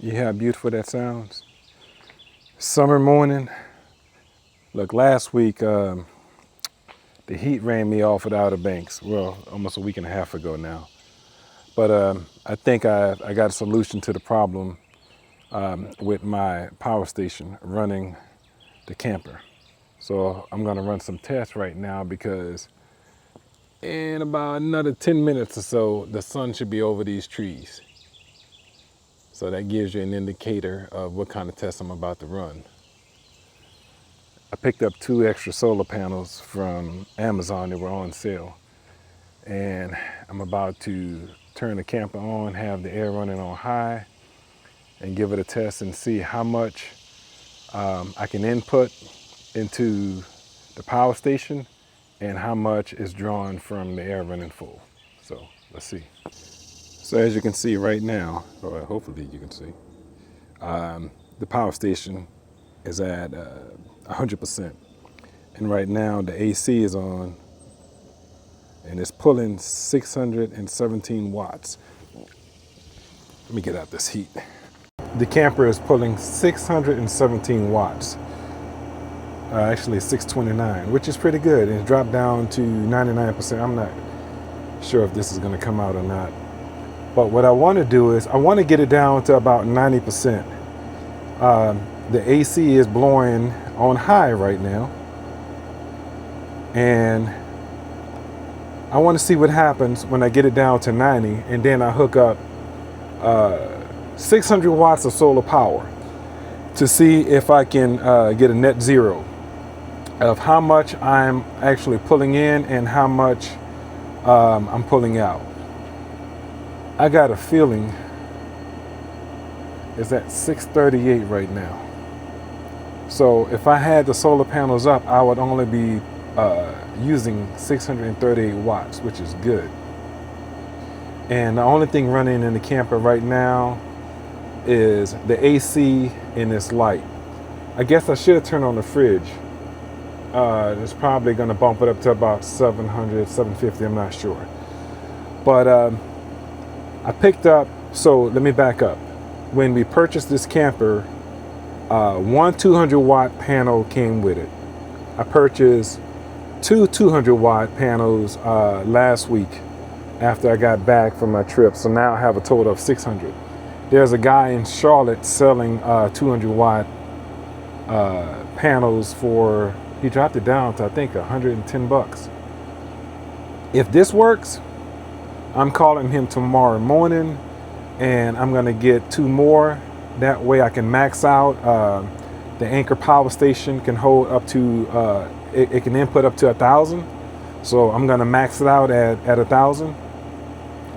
You hear how beautiful that sounds? Summer morning. Look, last week the heat ran me off at Outer Banks. Well, almost a week and a half ago now. But I think I got a solution to the problem with my power station running the camper. So I'm gonna run some tests right now because in about another 10 minutes or so, the sun should be over these trees. So that gives you an indicator of what kind of test I'm about to run. I picked up 2 extra solar panels from Amazon that were on sale. And I'm about to turn the camper on, have the air running on high, and give it a test and see how much I can input into the power station and how much is drawn from the air running full. So let's see. So as you can see right now, or hopefully you can see, the power station is at 100%. And right now the AC is on and it's pulling 617 watts. Let me get out this heat. The camper is pulling 617 watts. Actually 629, which is pretty good. It dropped down to 99%. I'm not sure if this is gonna come out or not. But what I wanna do is, I wanna get it down to about 90%. The AC is blowing on high right now. And I wanna see what happens when I get it down to 90 and then I hook up 600 watts of solar power to see if I can get a net zero of how much I'm actually pulling in and how much I'm pulling out. I got a feeling it's at 638 right now. So if I had the solar panels up, I would only be using 638 watts, which is good. And the only thing running in the camper right now is the AC and this light. I guess I should have turned on the fridge. It's probably going to bump it up to about 700, 750, I'm not sure. But I picked up, so let me back up. When we purchased this camper, one 200 watt panel came with it. I purchased 2 200 watt panels last week after I got back from my trip. So now I have a total of 600. There's a guy in Charlotte selling 200 watt panels for, he dropped it down to I think 110 bucks. If this works, I'm calling him tomorrow morning and I'm gonna get 2 more. That way I can max out. The Anker power station can hold up to, it can input up to 1,000. So I'm gonna max it out at 1,000.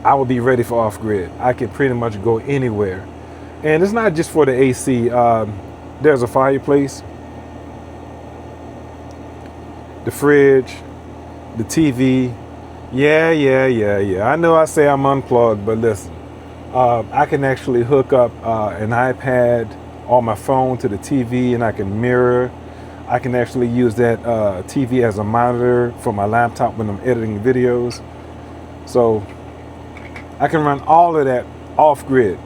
I will be ready for off-grid. I can pretty much go anywhere. And it's not just for the AC. There's a fireplace, the fridge, the TV. Yeah. I know I say I'm unplugged, but listen, I can actually hook up an iPad or my phone to the TV and I can mirror. I can actually use that TV as a monitor for my laptop when I'm editing videos. So I can run all of that off grid.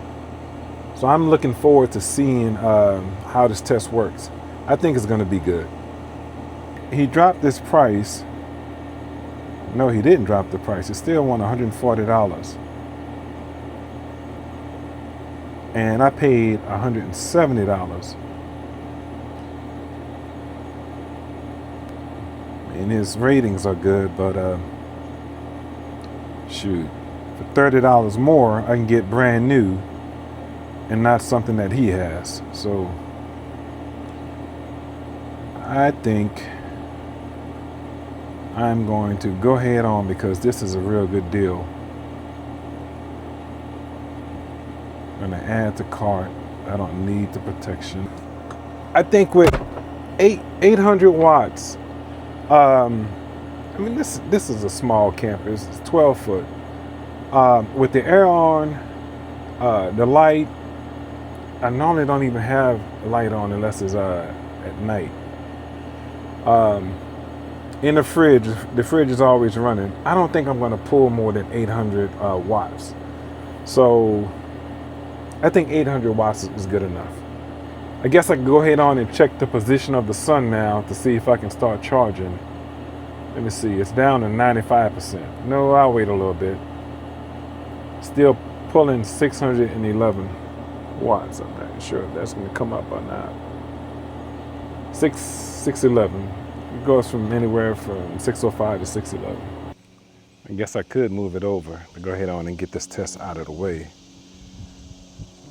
So I'm looking forward to seeing how this test works. I think it's gonna be good. He dropped this price. No, he didn't drop the price. He still won $140. And I paid $170. And his ratings are good, but shoot, for $30 more, I can get brand new and not something that he has. So I think I'm going to go ahead on because this is a real good deal. I'm gonna add to cart. I don't need the protection. I think with 800 watts, I mean this is a small camper. It's 12 foot. With the air on, the light, I normally don't even have the light on unless it's at night. In the fridge is always running. I don't think I'm gonna pull more than 800 watts. So I think 800 watts is good enough. I guess I can go ahead on and check the position of the sun now to see if I can start charging. Let me see, it's down to 95%. No, I'll wait a little bit. Still pulling 611 watts. I'm not sure if that's going to come up or not. 611. It goes from anywhere from 605 to 611. I guess I could move it over to go ahead on and get this test out of the way.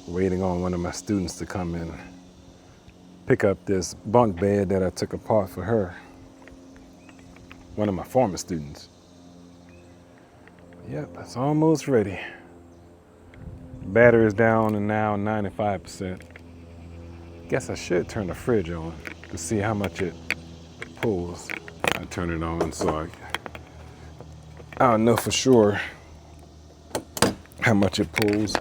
Waiting on one of my students to come in, pick up this bunk bed that I took apart for her. One of my former students. Yep, it's almost ready. Battery is down and now 95%. Guess I should turn the fridge on to see how much it pulls. I turn it on so I'll know for sure how much it pulls.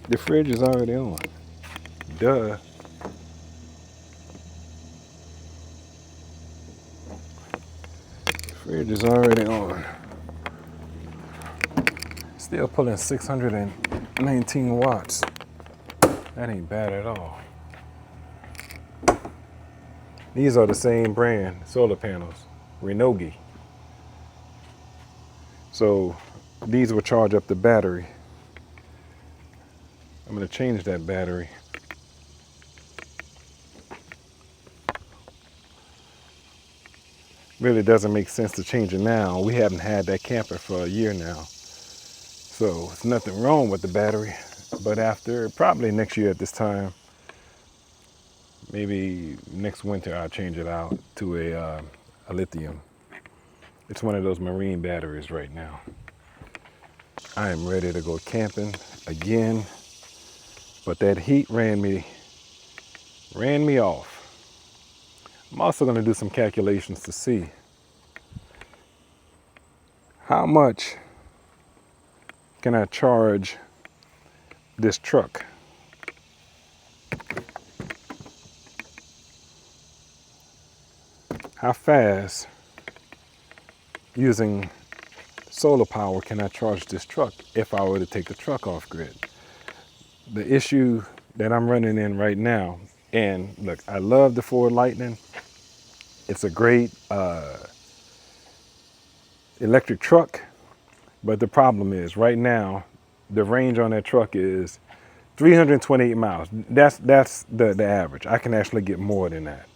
The fridge is already on. Duh. The fridge is already on. Still pulling 619 watts. That ain't bad at all. These are the same brand solar panels, Renogy. So these will charge up the battery. I'm going to change that battery. Really doesn't make sense to change it now. We haven't had that camper for a year now. So there's nothing wrong with the battery. But after probably next year at this time, maybe next winter, I'll change it out to a lithium. It's one of those marine batteries right now. I am ready to go camping again. But that heat ran me off. I'm also going to do some calculations to see how much can I charge this truck. How fast, using solar power, can I charge this truck if I were to take the truck off grid? The issue that I'm running in right now, and look, I love the Ford Lightning. It's a great electric truck, but the problem is right now, the range on that truck is 328 miles. That's the average. I can actually get more than that.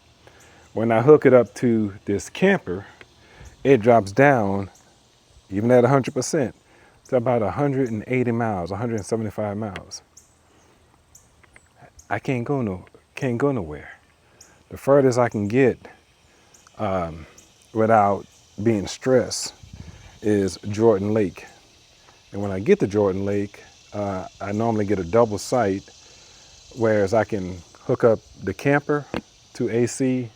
When I hook it up to this camper, it drops down, even at 100%, to about 180 miles, 175 miles. I can't go nowhere. The furthest I can get without being stressed is Jordan Lake. And when I get to Jordan Lake, I normally get a double site, whereas I can hook up the camper to AC,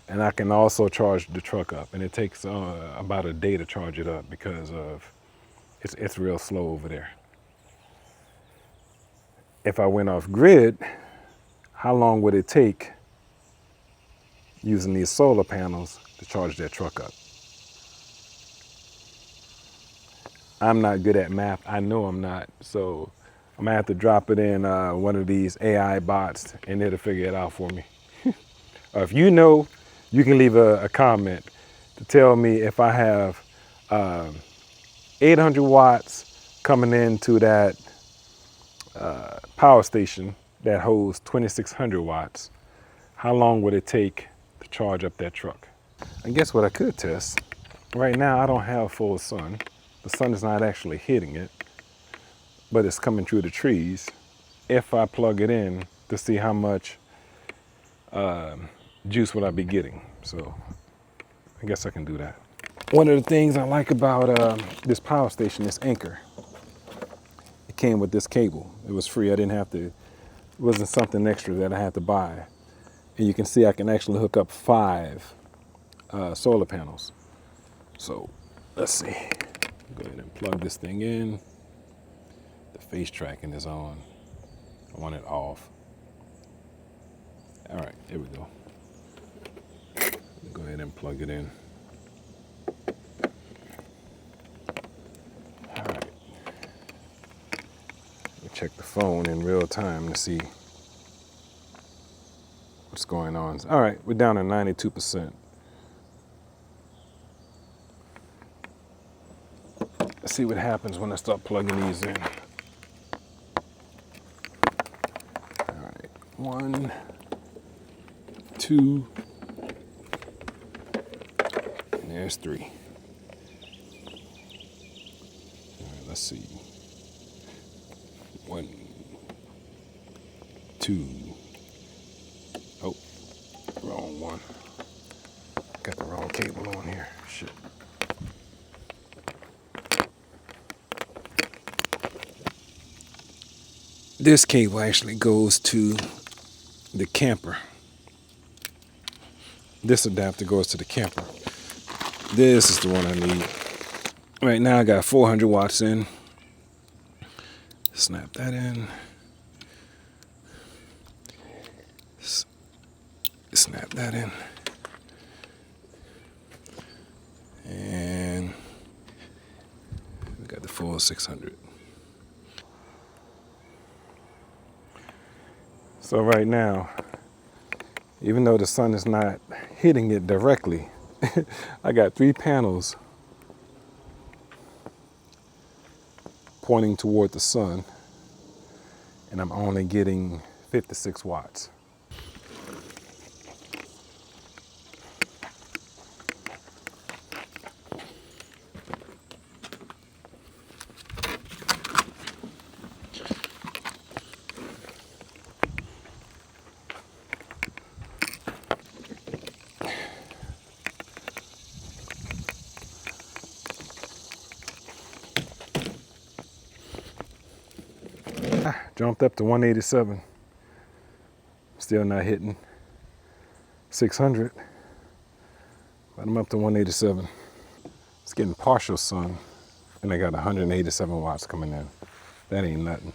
and I can also charge the truck up. And it takes about a day to charge it up because of it's real slow over there. If I went off grid, how long would it take using these solar panels to charge that truck up? I'm not good at math. I know I'm not. So I'm gonna have to drop it in one of these AI bots and it'll figure it out for me. If you know, you can leave a comment to tell me if I have 800 watts coming into that power station that holds 2600 watts. How long would it take to charge up that truck? And guess what I could test? Right now I don't have full sun. The sun is not actually hitting it, but it's coming through the trees. If I plug it in to see how much juice will I be getting. So I guess I can do that. One of the things I like about this power station is Anker. It came with this cable. It was free. I didn't have to, it wasn't something extra that I had to buy. And you can see I can actually hook up 5 solar panels. So let's see. Go ahead and plug this thing in. The face tracking is on. on it off. All right, here we go. Go ahead and plug it in. All right. We'll check the phone in real time to see what's going on. All right, we're down to 92%. Let's see what happens when I start plugging these in. All right, 1, 2, and there's 3. All right, let's see. 1, 2. Oh, wrong one. Got the wrong cable on here. Shit. This cable actually goes to the camper. This adapter goes to the camper. This is the one I need. Right now I got 400 watts in. Snap that in. Snap that in. And we got the full 600. So right now, even though the sun is not hitting it directly, I got 3 panels pointing toward the sun, and I'm only getting 56 watts. Jumped up to 187. Still not hitting 600, but I'm up to 187. It's getting partial sun, and I got 187 watts coming in. That ain't nothing.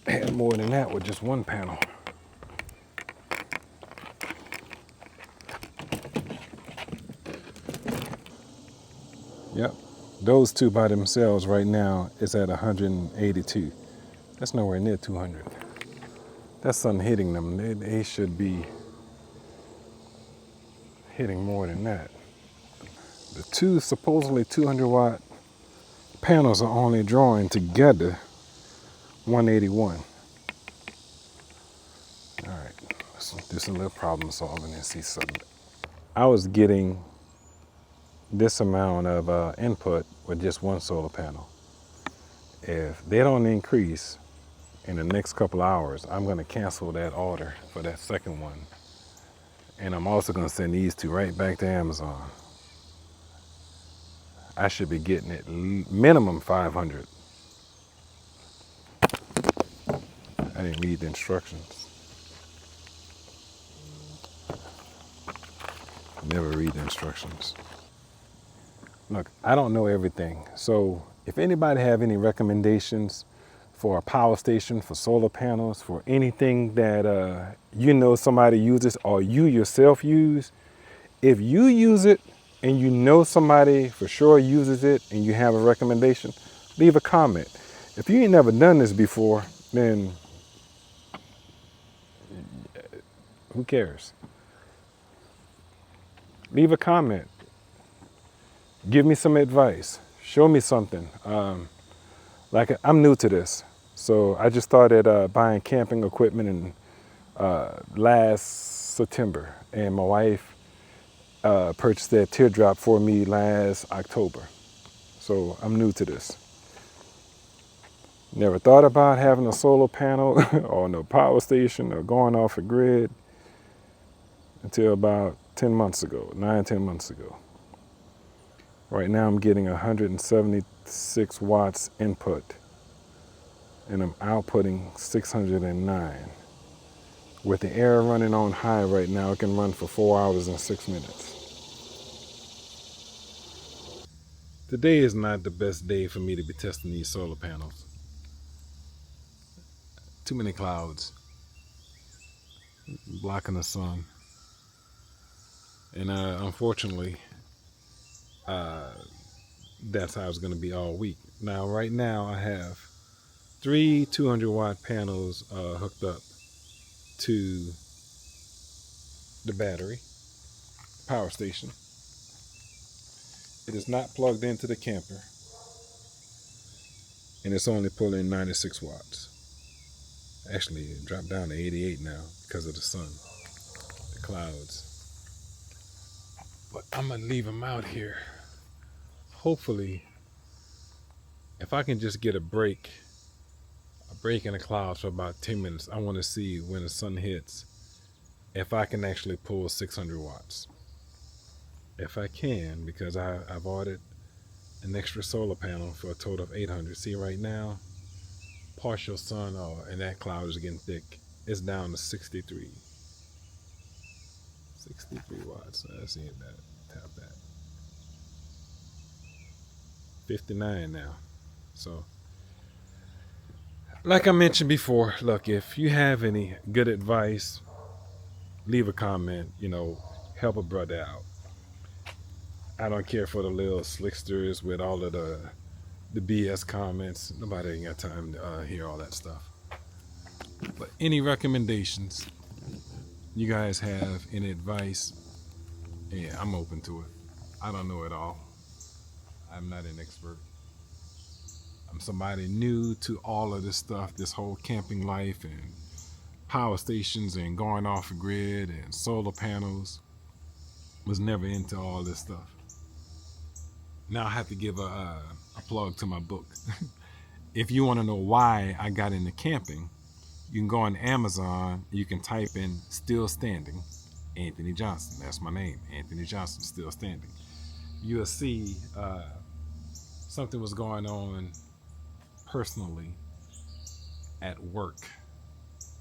I had more than that with just one panel. Yep. Those 2 by themselves right now is at 182. That's nowhere near 200. That's sun hitting them. They should be hitting more than that. The 2 supposedly 200 watt panels are only drawing together 181. All right, let's do some little problem solving and see something. I was getting this amount of input with just one solar panel. If they don't increase in the next couple hours, I'm going to cancel that order for that second one. And I'm also going to send these 2 right back to Amazon. I should be getting it minimum 500. I didn't read the instructions. Never read the instructions. Look, I don't know everything. So if anybody have any recommendations for a power station, for solar panels, for anything that you know somebody uses or you yourself use, if you use it and you know somebody for sure uses it and you have a recommendation, leave a comment. If you ain't never done this before, then who cares? Leave a comment. Give me some advice. Show me something. Like I'm new to this. So I just started buying camping equipment in last September. And my wife purchased that teardrop for me last October. So I'm new to this. Never thought about having a solar panel or no power station or going off a grid until about 10 months ago, 10 months ago. Right now I'm getting 176 watts input and I'm outputting 609. With the air running on high right now, it can run for 4 hours and 6 minutes. Today is not the best day for me to be testing these solar panels. Too many clouds blocking the sun. And unfortunately, uh, that's how it's going to be all week. Now, right now, I have three 200-watt panels hooked up to the battery power station. It is not plugged into the camper, and it's only pulling 96 watts. Actually, it dropped down to 88 now because of the sun, the clouds. But I'm going to leave them out here. Hopefully, if I can just get a break in the clouds for about 10 minutes, I want to see when the sun hits if I can actually pull 600 watts. If I can, because I've ordered an extra solar panel for a total of 800. See right now, partial sun, and that cloud is getting thick. It's down to 63. 63 watts. Let's see that. Tap that. 59 now. So, like I mentioned before, look, if you have any good advice, leave a comment, help a brother out. I don't care for the little slicksters with all of the BS comments. Nobody ain't got time to hear all that stuff. But any recommendations you guys have, any advice, yeah, I'm open to it. I don't know it all. I'm not an expert. I'm somebody new to all of this stuff, this whole camping life and power stations and going off the grid and solar panels. Was never into all this stuff. Now I have to give a plug to my book. If you want to know why I got into camping, you can go on Amazon. You can type in "Still Standing," Anthony Johnson. That's my name, Anthony Johnson, Still Standing. You'll see something was going on personally at work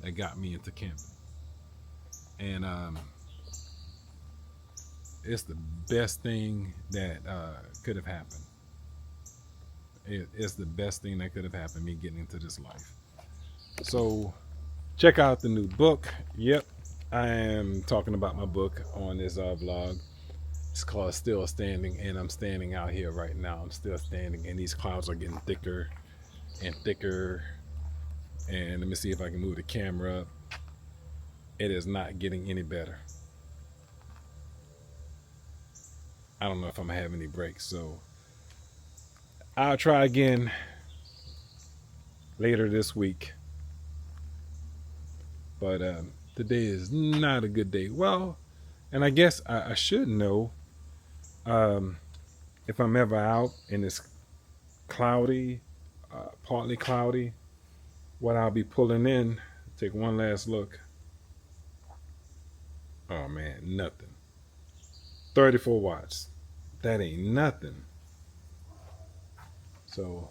that got me into camping. And it's the best thing that could have happened. It's the best thing that could have happened, me getting into this life. So check out the new book. Yep, I am talking about my book on this vlog. It's called Still Standing, and I'm standing out here right now. I'm still standing, and these clouds are getting thicker and thicker. And let me see if I can move the camera up. It is not getting any better. I don't know if I'm gonna have any breaks, so I'll try again later this week. But today is not a good day. Well, and I guess I should know if I'm ever out and it's cloudy, partly cloudy, what I'll be pulling in. Take one last look. Oh man, nothing. 34 watts. That ain't nothing. So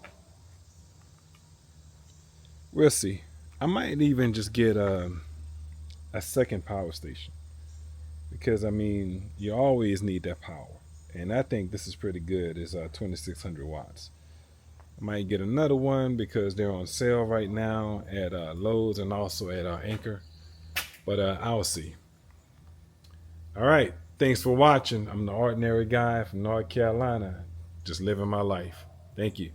we'll see. I might even just get a second power station, because I mean, you always need that power, and I think this is pretty good. It's 2600 watts. I might get another one because they're on sale right now at Lowe's and also at Anker, but I'll see. All right, thanks for watching. I'm the ordinary guy from North Carolina, just living my life. Thank you.